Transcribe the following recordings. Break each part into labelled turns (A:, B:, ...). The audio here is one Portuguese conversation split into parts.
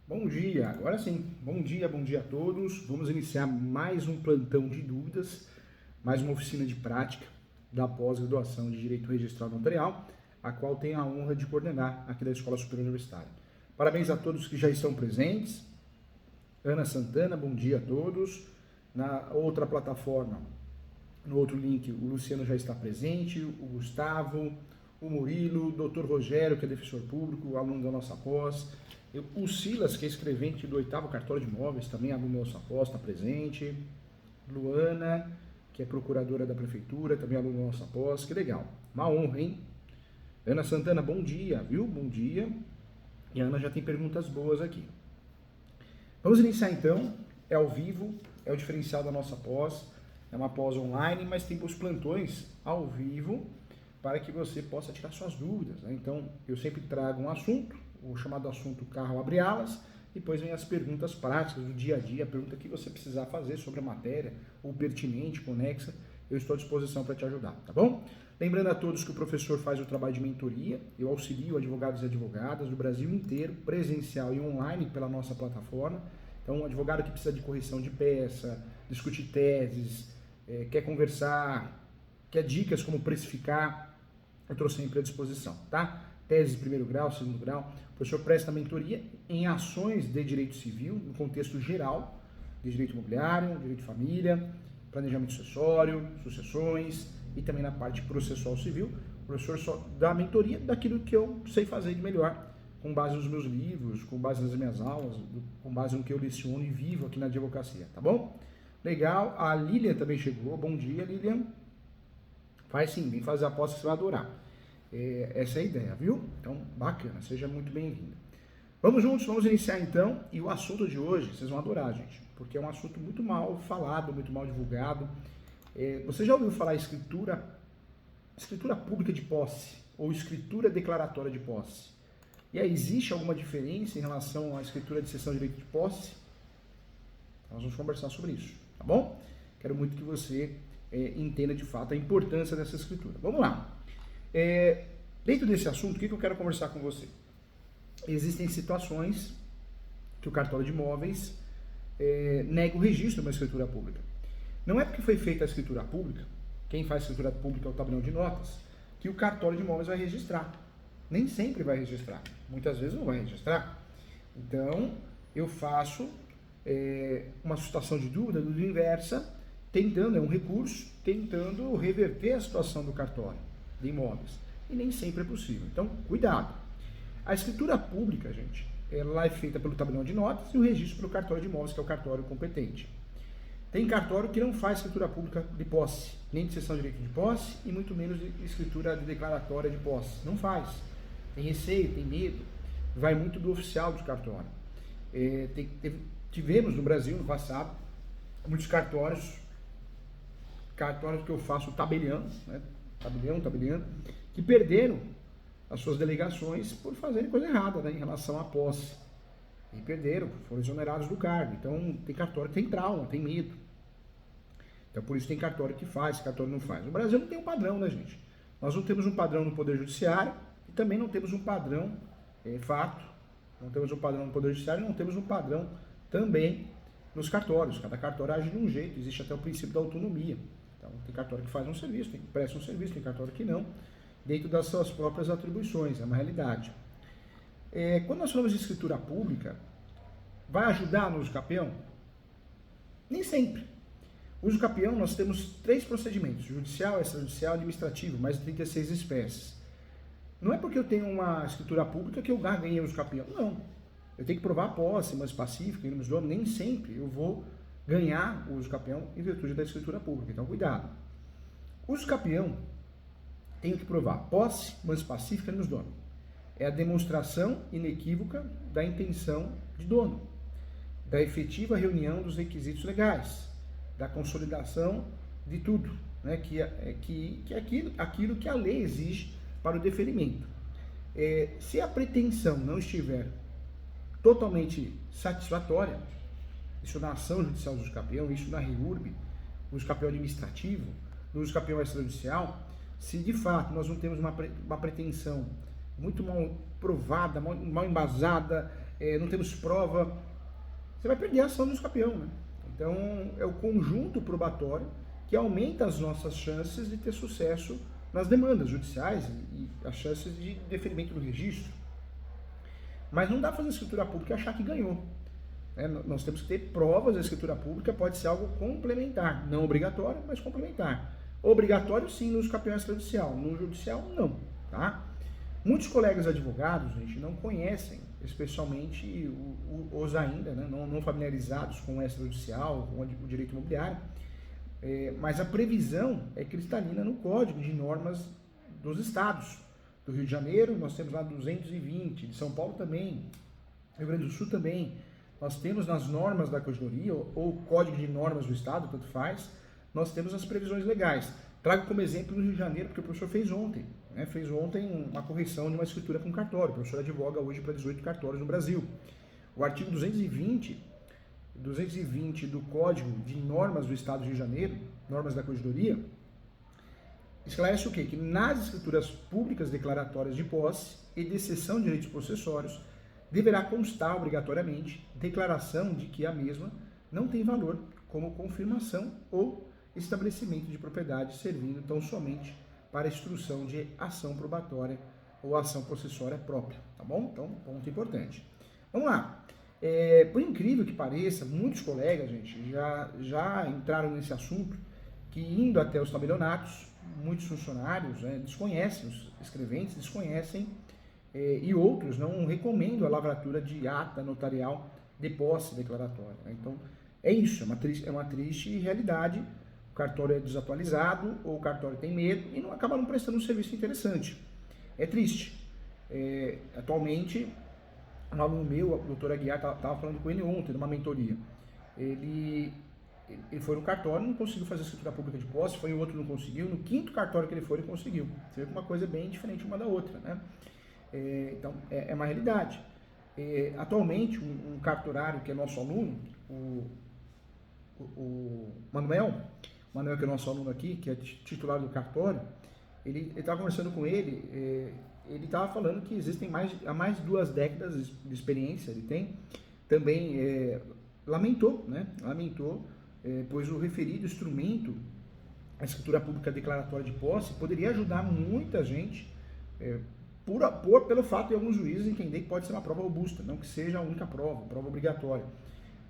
A: Bom dia, agora sim. Bom dia a todos. Vamos iniciar mais um plantão de dúvidas, mais uma oficina de prática da pós-graduação de Direito Registral Notarial, a qual tenho a honra de coordenar aqui da Escola Superior Universitária. Parabéns a todos que já estão presentes. Ana Santana, bom dia a todos. Na outra plataforma, no outro link, o Luciano já está presente, o Gustavo, o Murilo, o Dr. Rogério, que é defensor público, aluno da nossa pós, o Silas, que é escrevente do 8º Cartório de Imóveis, também aluno da nossa pós, está presente, Luana, que é procuradora da prefeitura, também aluno da nossa pós, que legal, uma honra, hein? Ana Santana, bom dia, viu? Bom dia. E a Ana já tem perguntas boas aqui. Vamos iniciar então, é ao vivo, é o diferencial da nossa pós, é uma pós online, mas tem os plantões ao vivo para que você possa tirar suas dúvidas, né? Então, eu sempre trago um assunto, o chamado assunto carro abre alas, depois vem as perguntas práticas do dia a dia, a pergunta que você precisar fazer sobre a matéria, ou pertinente, conexa, eu estou à disposição para te ajudar, tá bom? Lembrando a todos que o professor faz o trabalho de mentoria, eu auxilio advogados e advogadas do Brasil inteiro, presencial e online pela nossa plataforma. Então, um advogado que precisa de correção de peça, discutir teses, quer conversar, quer dicas como precificar, eu estou sempre à disposição, tá? Teses de primeiro grau, segundo grau, o professor presta mentoria em ações de direito civil, no contexto geral, de direito imobiliário, direito de família, planejamento sucessório, sucessões e também na parte processual civil. O professor só dá mentoria daquilo que eu sei fazer de melhor, com base nos meus livros, com base nas minhas aulas, com base no que eu leciono e vivo aqui na advocacia, tá bom? Legal, a Lilian também chegou, bom dia Lilian. Faz sim, vem fazer a pós que você vai adorar. Essa é a ideia, viu? Então, bacana, seja muito bem-vindo. Vamos juntos, vamos iniciar então, e o assunto de hoje, vocês vão adorar, gente, porque é um assunto muito mal falado, muito mal divulgado. Você já ouviu falar em escritura pública de posse, ou escritura declaratória de posse? E aí, existe alguma diferença em relação à escritura de cessão de direito de posse? Nós vamos conversar sobre isso, tá bom? Quero muito que você entenda de fato a importância dessa escritura. Vamos lá. Dentro desse assunto, o que eu quero conversar com você? Existem situações que o cartório de imóveis nega o registro de uma escritura pública. Não é porque foi feita a escritura pública, quem faz a escritura pública é o tabelião de notas, que o cartório de imóveis vai registrar. Nem sempre vai registrar, muitas vezes não vai registrar. Então, eu faço uma situação de dúvida do inversa, tentando, é um recurso, tentando reverter a situação do cartório de imóveis. E nem sempre é possível. Então, cuidado. A escritura pública, gente, ela é feita pelo tabelião de notas e o registro pelo cartório de imóveis, que é o cartório competente. Tem cartório que não faz escritura pública de posse, nem de cessão de direito de posse e muito menos de escritura de declaratória de posse. Não faz. Tem receio, tem medo. Vai muito do oficial do cartório. Tivemos no Brasil, no passado, muitos cartórios que eu faço tabelião, né? Tabelião, que perderam as suas delegações por fazerem coisa errada, né, em relação à posse. E perderam, foram exonerados do cargo. Então, tem cartório que tem trauma, tem medo. Então, por isso tem cartório que faz, cartório não faz. No Brasil não tem um padrão, né, gente? Nós não temos um padrão no Poder Judiciário e também não temos um padrão fato. Não temos um padrão no Poder Judiciário e não temos um padrão também nos cartórios. Cada cartório age de um jeito, existe até o princípio da autonomia. Então, tem cartório que faz um serviço, tem que presta um serviço, tem cartório que não, dentro das suas próprias atribuições, é uma realidade. Quando nós falamos de escritura pública, vai ajudar no uso capião? Nem sempre. O uso capião, nós temos 3 procedimentos, judicial, extrajudicial e administrativo, mais de 36 espécies. Não é porque eu tenho uma escritura pública que eu ganhei o uso capião, não. Eu tenho que provar a posse, mas pacífica, nem sempre eu vou ganhar o uso capião em virtude da escritura pública. Então, cuidado. O uso capião, tenho que provar posse, mas pacífica nos donos. É a demonstração inequívoca da intenção de dono, da efetiva reunião dos requisitos legais, da consolidação de tudo, né, que é aquilo que a lei exige para o deferimento. Se a pretensão não estiver totalmente satisfatória, isso na ação judicial do uso capião, isso na REURB, no uso capião administrativo, no uso capião extrajudicial, se de fato nós não temos uma pretensão muito mal provada, mal embasada, não temos prova, você vai perder a ação do escapião, né? Então, é o conjunto probatório que aumenta as nossas chances de ter sucesso nas demandas judiciais e as chances de deferimento do registro. Mas não dá para fazer escritura pública e achar que ganhou. Nós temos que ter provas. A escritura pública pode ser algo complementar, não obrigatório, mas complementar. Obrigatório sim no escapião extrajudicial, no judicial não, tá? Muitos colegas advogados, gente, não conhecem, especialmente os ainda, né, não familiarizados com o extrajudicial, com o direito imobiliário, mas a previsão é cristalina no Código de Normas dos Estados. Do Rio de Janeiro, nós temos lá 220, de São Paulo também, Rio Grande do Sul também. Nós temos nas normas da Corregedoria, ou Código de Normas do Estado, tanto faz, nós temos as previsões legais. Trago como exemplo no Rio de Janeiro, porque o professor fez ontem, né? Fez ontem uma correção de uma escritura com cartório. O professor advoga hoje para 18 cartórios no Brasil. O artigo 220 do Código de Normas do Estado do Rio de Janeiro, normas da Corregedoria, esclarece o quê? Que nas escrituras públicas declaratórias de posse e de cessão de direitos possessórios, deverá constar obrigatoriamente declaração de que a mesma não tem valor como confirmação ou estabelecimento de propriedade, servindo tão somente para a instrução de ação probatória ou ação possessória própria, tá bom? Então, ponto importante. Vamos lá. Por incrível que pareça, muitos colegas, gente, já entraram nesse assunto, que indo até os tabelionatos, muitos funcionários, né, desconhecem, os escreventes desconhecem, e outros não recomendam a lavratura de ata notarial de posse declaratória, né? Então, é isso, é uma triste realidade. O cartório é desatualizado, ou o cartório tem medo e acaba não prestando um serviço interessante. É triste. Atualmente, um aluno meu, o doutor Aguiar, estava falando com ele ontem, numa mentoria. Ele foi no cartório, não conseguiu fazer a escritura pública de posse, foi em outro, não conseguiu. No quinto cartório que ele foi, ele conseguiu. Você vê que uma coisa bem diferente uma da outra, né? Então, é uma realidade. Atualmente, um cartorário que é nosso aluno, o Manuel, que é nosso aluno aqui, que é titular do cartório, ele estava conversando com ele, ele estava falando que existem há mais de 2 décadas de experiência, ele tem, também lamentou, pois o referido instrumento, a escritura pública declaratória de posse, poderia ajudar muita gente, pelo fato de alguns juízes entender que pode ser uma prova robusta, não que seja a única prova obrigatória,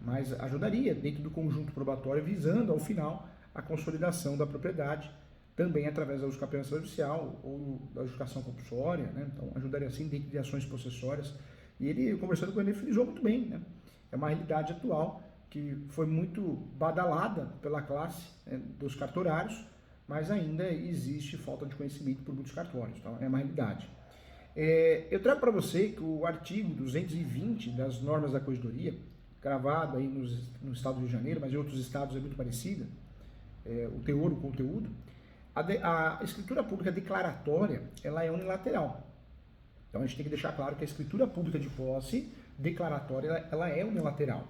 A: mas ajudaria dentro do conjunto probatório, visando ao final a consolidação da propriedade, também através da escapião extrajudicial ou da adjudicação compulsória, né? Então ajudaria assim dentro de ações possessórias. E ele, conversando com ele, frisou muito bem, né? É uma realidade atual que foi muito badalada pela classe, né, dos cartorários, mas ainda existe falta de conhecimento por muitos cartórios, então é uma realidade. Eu trago para você que o artigo 220 das normas da Corregedoria, gravado aí no estado do Rio de Janeiro, mas em outros estados é muito parecida, o teor, o conteúdo, a escritura pública declaratória, ela é unilateral. Então a gente tem que deixar claro que a escritura pública de posse declaratória, ela é unilateral.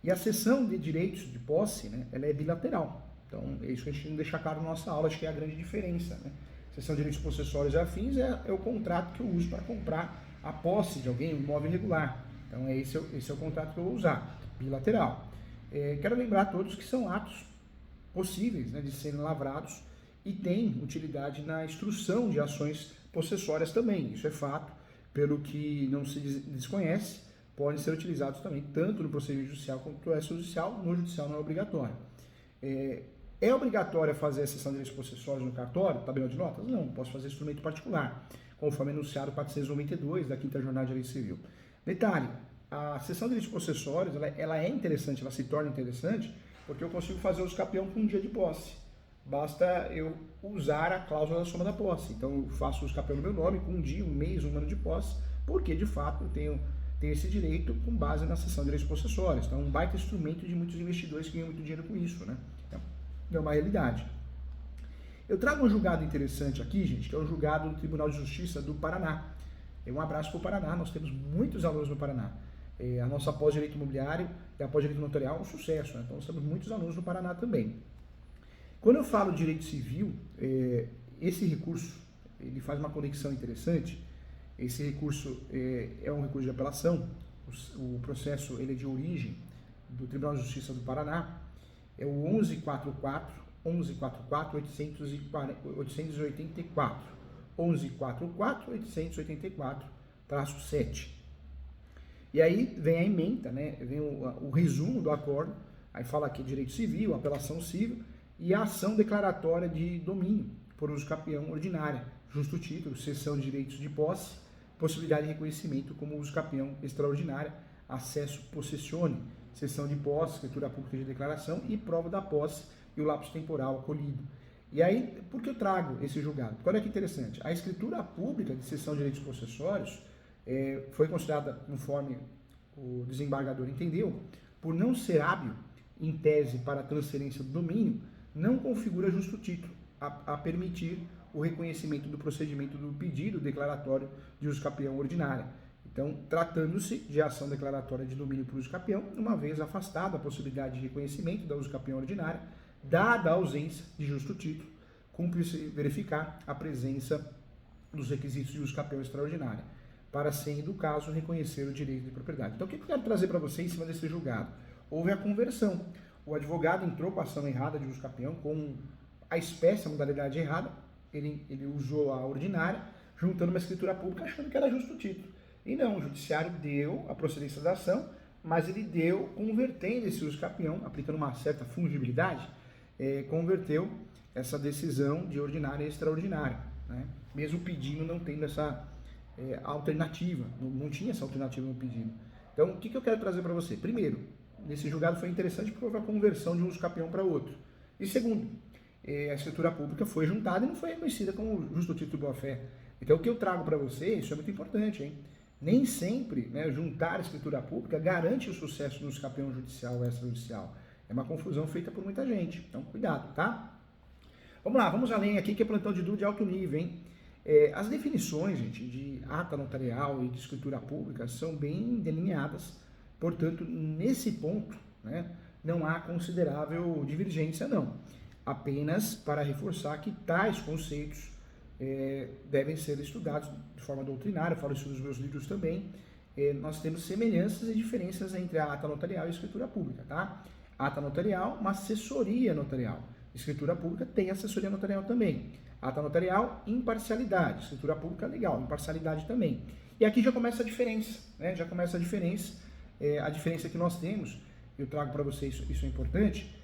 A: E a cessão de direitos de posse, né, ela é bilateral. Então é isso que a gente tem que deixar claro na nossa aula, acho que é a grande diferença, né? Cessão de direitos possessórios e afins é o contrato que eu uso para comprar a posse de alguém, um imóvel irregular. Então esse é o contrato que eu vou usar, bilateral. Quero lembrar a todos que são atos possíveis, né, de serem lavrados e tem utilidade na instrução de ações possessórias também. Isso é fato, pelo que não se desconhece, podem ser utilizados também, tanto no procedimento judicial quanto no extrajudicial. No judicial não é obrigatório. É obrigatório fazer a cessão de direitos possessórios no cartório, tabela de notas? Não, posso fazer instrumento particular, conforme enunciado 492 da 5ª Jornada de Direito Civil. Detalhe, a cessão de direitos possessórios, ela é interessante, ela se torna interessante, porque eu consigo fazer o escapião com um dia de posse. Basta eu usar a cláusula da soma da posse. Então eu faço o escapião no meu nome com um dia, um mês, um ano de posse, porque de fato eu tenho esse direito com base na cessão de direitos possessórios. Então é um baita instrumento de muitos investidores que ganham muito dinheiro com isso, né? É uma realidade. Eu trago um julgado interessante aqui, gente, que é o julgado do Tribunal de Justiça do Paraná. Um abraço para o Paraná, nós temos muitos alunos no Paraná. A nossa pós-direito imobiliário e a pós-direito notarial é um sucesso, né? Então nós temos muitos alunos no Paraná também. Quando eu falo de direito civil, esse recurso ele faz uma conexão interessante. Esse recurso é um recurso de apelação, o processo ele é de origem do Tribunal de Justiça do Paraná, é o 1144-884, 1144-884-7. E aí vem a ementa, né? Vem o resumo do acordo, aí fala aqui direito civil, apelação civil e a ação declaratória de domínio por uso capião ordinária, justo título, cessão de direitos de posse, possibilidade de reconhecimento como uso capião extraordinária, acesso possessione, cessão de posse, escritura pública de declaração e prova da posse e o lapso temporal acolhido. E aí, por que eu trago esse julgado? Porque olha que interessante, a escritura pública de cessão de direitos possessórios foi considerada, conforme o desembargador entendeu, por não ser hábil em tese para a transferência do domínio, não configura justo título a permitir o reconhecimento do procedimento do pedido declaratório de uso capião ordinária. Então, tratando-se de ação declaratória de domínio por uso capião, uma vez afastada a possibilidade de reconhecimento da uso capião ordinária, dada a ausência de justo título, cumpre-se verificar a presença dos requisitos de uso capião extraordinária, para, sendo o caso, reconhecer o direito de propriedade. Então, o que eu quero trazer para você em cima desse julgado? Houve a conversão. O advogado entrou com a ação errada de uso capião, com a espécie, a modalidade errada, ele usou a ordinária, juntando uma escritura pública, achando que era justo título. E não, o judiciário deu a procedência da ação, mas ele deu, convertendo esse uso capião, aplicando uma certa fungibilidade, converteu essa decisão de ordinária a extraordinária, né? Mesmo o pedido não tendo essa alternativa, não tinha essa alternativa no pedido. Então, o que eu quero trazer para você? Primeiro, nesse julgado foi interessante porque houve a conversão de um uso capião para outro. E segundo, a escritura pública foi juntada e não foi reconhecida como justo título de boa-fé. Então, o que eu trago para você, isso é muito importante, hein? Nem sempre, né, juntar a escritura pública garante o sucesso do uso capião judicial ou extrajudicial. É uma confusão feita por muita gente. Então, cuidado, tá? Vamos lá, vamos além aqui, que é plantão de dúvida de alto nível, hein? As definições, gente, de ata notarial e de escritura pública são bem delineadas, portanto, nesse ponto, né, não há considerável divergência, não. Apenas para reforçar que tais conceitos devem ser estudados de forma doutrinária, eu falo isso nos meus livros também. Nós temos semelhanças e diferenças entre a ata notarial e a escritura pública, tá? Ata notarial, uma assessoria notarial. Escritura pública tem assessoria notarial também. Ata notarial, imparcialidade. Escritura pública, legal, imparcialidade também. E aqui já começa a diferença, né? Já começa a diferença. A diferença que nós temos, eu trago para vocês, isso é importante,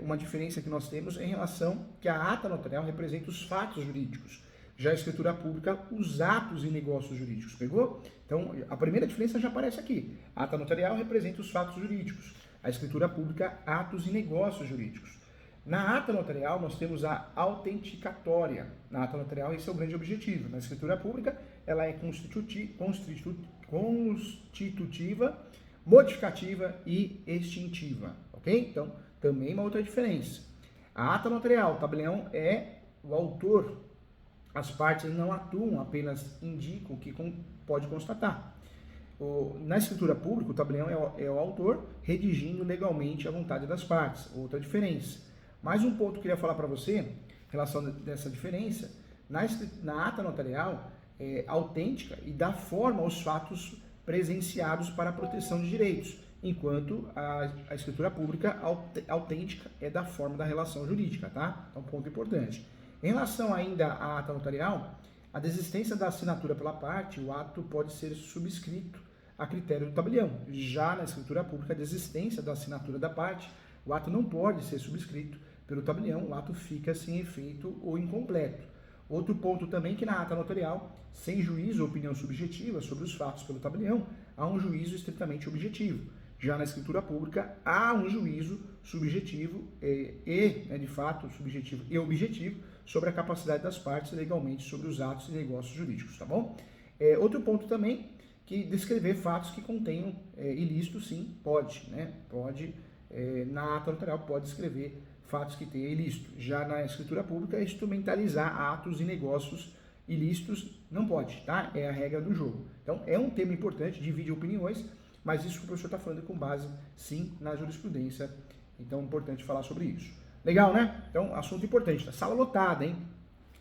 A: uma diferença que nós temos em relação que a ata notarial representa os fatos jurídicos. Já a escritura pública, os atos e negócios jurídicos. Pegou? Então, a primeira diferença já aparece aqui. A ata notarial representa os fatos jurídicos. A escritura pública, atos e negócios jurídicos. Na ata notarial, nós temos a autenticatória. Na ata notarial, esse é o grande objetivo. Na escritura pública, ela é constitutiva, modificativa e extintiva. Ok? Então, também uma outra diferença. A ata notarial, o tabelião é o autor. As partes não atuam, apenas indicam o que pode constatar. Na escritura pública, o tabelião é o autor, redigindo legalmente a vontade das partes. Outra diferença. Mais um ponto que eu queria falar para você, em relação dessa diferença, na ata notarial é autêntica e dá forma aos fatos presenciados para a proteção de direitos, enquanto a escritura pública autêntica é da forma da relação jurídica, tá? Então, ponto importante. Em relação ainda à ata notarial, a desistência da assinatura pela parte, o ato pode ser subscrito a critério do tabelião. Já na escritura pública, a desistência da assinatura da parte, o ato não pode ser subscrito pelo tabelião, o ato fica sem efeito ou incompleto. Outro ponto também que na ata notarial, sem juízo ou opinião subjetiva sobre os fatos pelo tabelião, há um juízo estritamente objetivo. Já na escritura pública, há um juízo subjetivo de fato, subjetivo e objetivo sobre a capacidade das partes legalmente sobre os atos e negócios jurídicos, tá bom? Outro ponto também, que descrever fatos que contenham ilícito, sim, pode, né? Pode, na ata notarial, pode descrever fatos que tenham ilícito. Já na escritura pública, instrumentalizar atos e negócios ilícitos não pode, tá? É a regra do jogo. Então, é um tema importante, divide opiniões, mas isso que o professor está falando com base, sim, na jurisprudência. Então, é importante falar sobre isso. Legal, né? Então, assunto importante. Tá? Sala lotada, hein?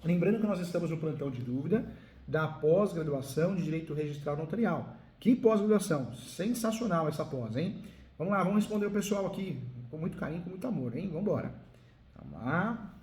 A: Lembrando que nós estamos no plantão de dúvida da pós-graduação de Direito Registral Notarial. Que pós-graduação. Sensacional essa pós, hein? Vamos lá, vamos responder o pessoal aqui com muito carinho, com muito amor, hein? Vamos embora. Vamos lá.